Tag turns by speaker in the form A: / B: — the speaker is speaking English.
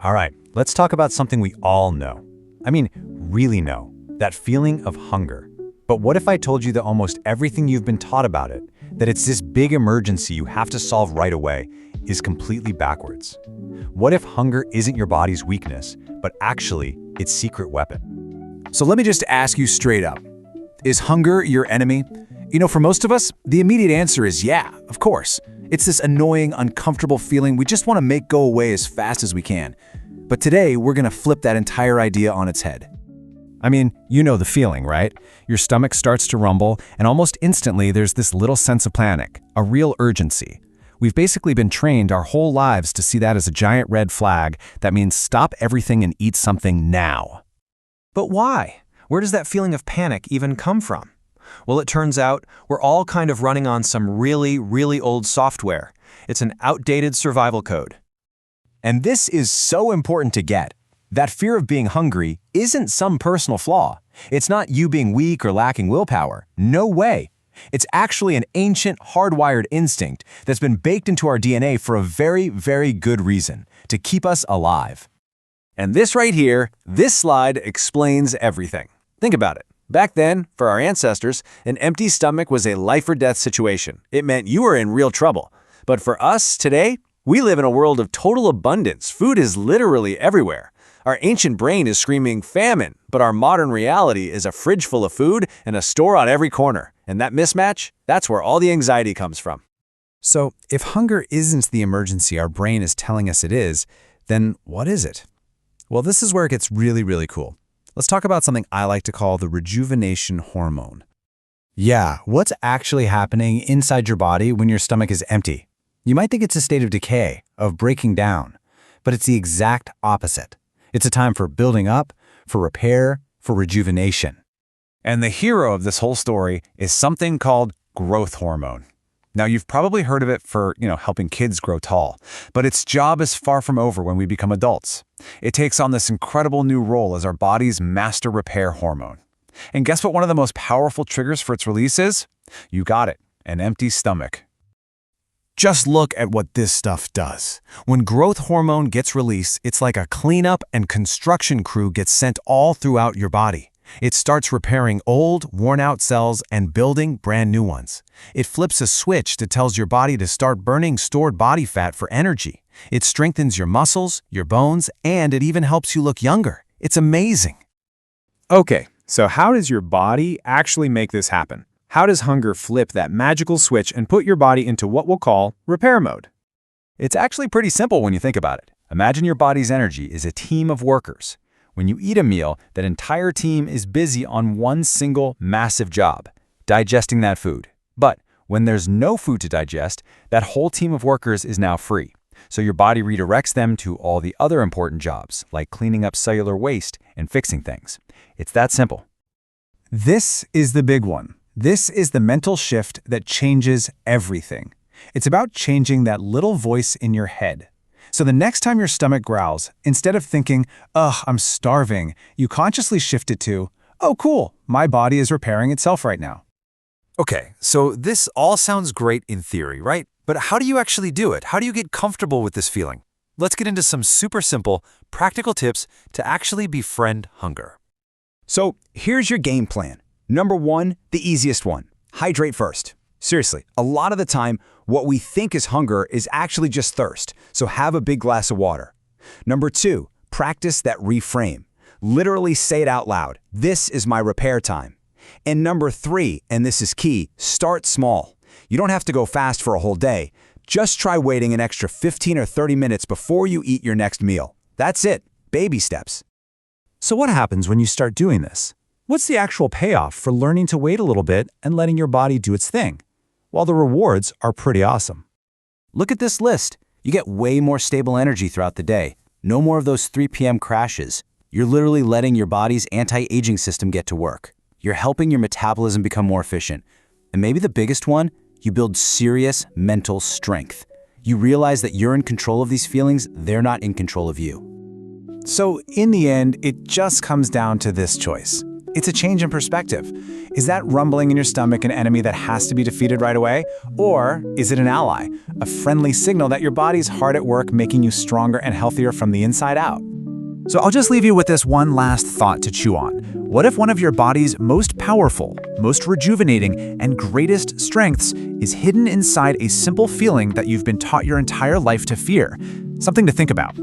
A: All right, let's talk about something we all know. I mean, really know. That feeling of hunger. But what if I told you that almost everything you've been taught about it, that it's this big emergency you have to solve right away, is completely backwards? What if hunger isn't your body's weakness, but actually its secret weapon?
B: So let me just ask you straight up. Is hunger your enemy? You know, for most of us, the immediate answer is yeah, of course. It's this annoying, uncomfortable feeling we just want to make go away as fast as we can. But today, we're going to flip that entire idea on its head.
A: I mean, you know the feeling, right? Your stomach starts to rumble, and almost instantly there's this little sense of panic, a real urgency. We've basically been trained our whole lives to see that as a giant red flag that means stop everything and eat something now.
C: But why? Where does that feeling of panic even come from? Well, it turns out we're all kind of running on some really, really old software. It's an outdated survival code.
D: And this is so important to get. That fear of being hungry isn't some personal flaw. It's not you being weak or lacking willpower. No way. It's actually an ancient, hardwired instinct that's been baked into our DNA for a very, very good reason, to keep us alive.
B: And this right here, this slide explains everything. Think about it. Back then, for our ancestors, an empty stomach was a life-or-death situation. It meant you were in real trouble. But for us today, we live in a world of total abundance. Food is literally everywhere. Our ancient brain is screaming famine, but our modern reality is a fridge full of food and a store on every corner. And that mismatch, that's where all the anxiety comes from.
A: So, if hunger isn't the emergency our brain is telling us it is, then what is it? Well, this is where it gets really, really cool. Let's talk about something I like to call the rejuvenation hormone. Yeah, what's actually happening inside your body when your stomach is empty? You might think it's a state of decay, of breaking down, but it's the exact opposite. It's a time for building up, for repair, for rejuvenation. And the hero of this whole story is something called growth hormone. Now, you've probably heard of it for, helping kids grow tall, but its job is far from over when we become adults. It takes on this incredible new role as our body's master repair hormone. And guess what one of the most powerful triggers for its release is? You got it, an empty stomach. Just look at what this stuff does. When growth hormone gets released, it's like a cleanup and construction crew gets sent all throughout your body. It starts repairing old, worn-out cells and building brand new ones. It flips a switch that tells your body to start burning stored body fat for energy. It strengthens your muscles, your bones, and it even helps you look younger. It's amazing.
E: Okay, so how does your body actually make this happen? How does hunger flip that magical switch and put your body into what we'll call repair mode?
A: It's actually pretty simple when you think about it. Imagine your body's energy is a team of workers. When you eat a meal, that entire team is busy on one single massive job, digesting that food. But when there's no food to digest, that whole team of workers is now free. So your body redirects them to all the other important jobs, like cleaning up cellular waste and fixing things. It's that simple. This is the big one. This is the mental shift that changes everything. It's about changing that little voice in your head. So the next time your stomach growls, instead of thinking, ugh, I'm starving, you consciously shift it to, oh cool, my body is repairing itself right now. Okay, so this all sounds great in theory, right? But how do you actually do it? How do you get comfortable with this feeling? Let's get into some super simple, practical tips to actually befriend hunger.
B: So here's your game plan. Number 1, the easiest one. Hydrate first. Seriously, a lot of the time, what we think is hunger is actually just thirst, so have a big glass of water. Number 2, practice that reframe. Literally say it out loud. This is my repair time. And number 3, and this is key, start small. You don't have to go fast for a whole day. Just try waiting an extra 15 or 30 minutes before you eat your next meal. That's it. Baby steps.
A: So what happens when you start doing this? What's the actual payoff for learning to wait a little bit and letting your body do its thing? Well, the rewards are pretty awesome.
B: Look at this list. You get way more stable energy throughout the day. No more of those 3 p.m. crashes. You're literally letting your body's anti-aging system get to work. You're helping your metabolism become more efficient. And maybe the biggest one, you build serious mental strength. You realize that you're in control of these feelings, they're not in control of you.
A: So in the end, it just comes down to this choice. It's a change in perspective. Is that rumbling in your stomach an enemy that has to be defeated right away? Or is it an ally, a friendly signal that your body's hard at work making you stronger and healthier from the inside out? So I'll just leave you with this one last thought to chew on. What if one of your body's most powerful, most rejuvenating, and greatest strengths is hidden inside a simple feeling that you've been taught your entire life to fear? Something to think about.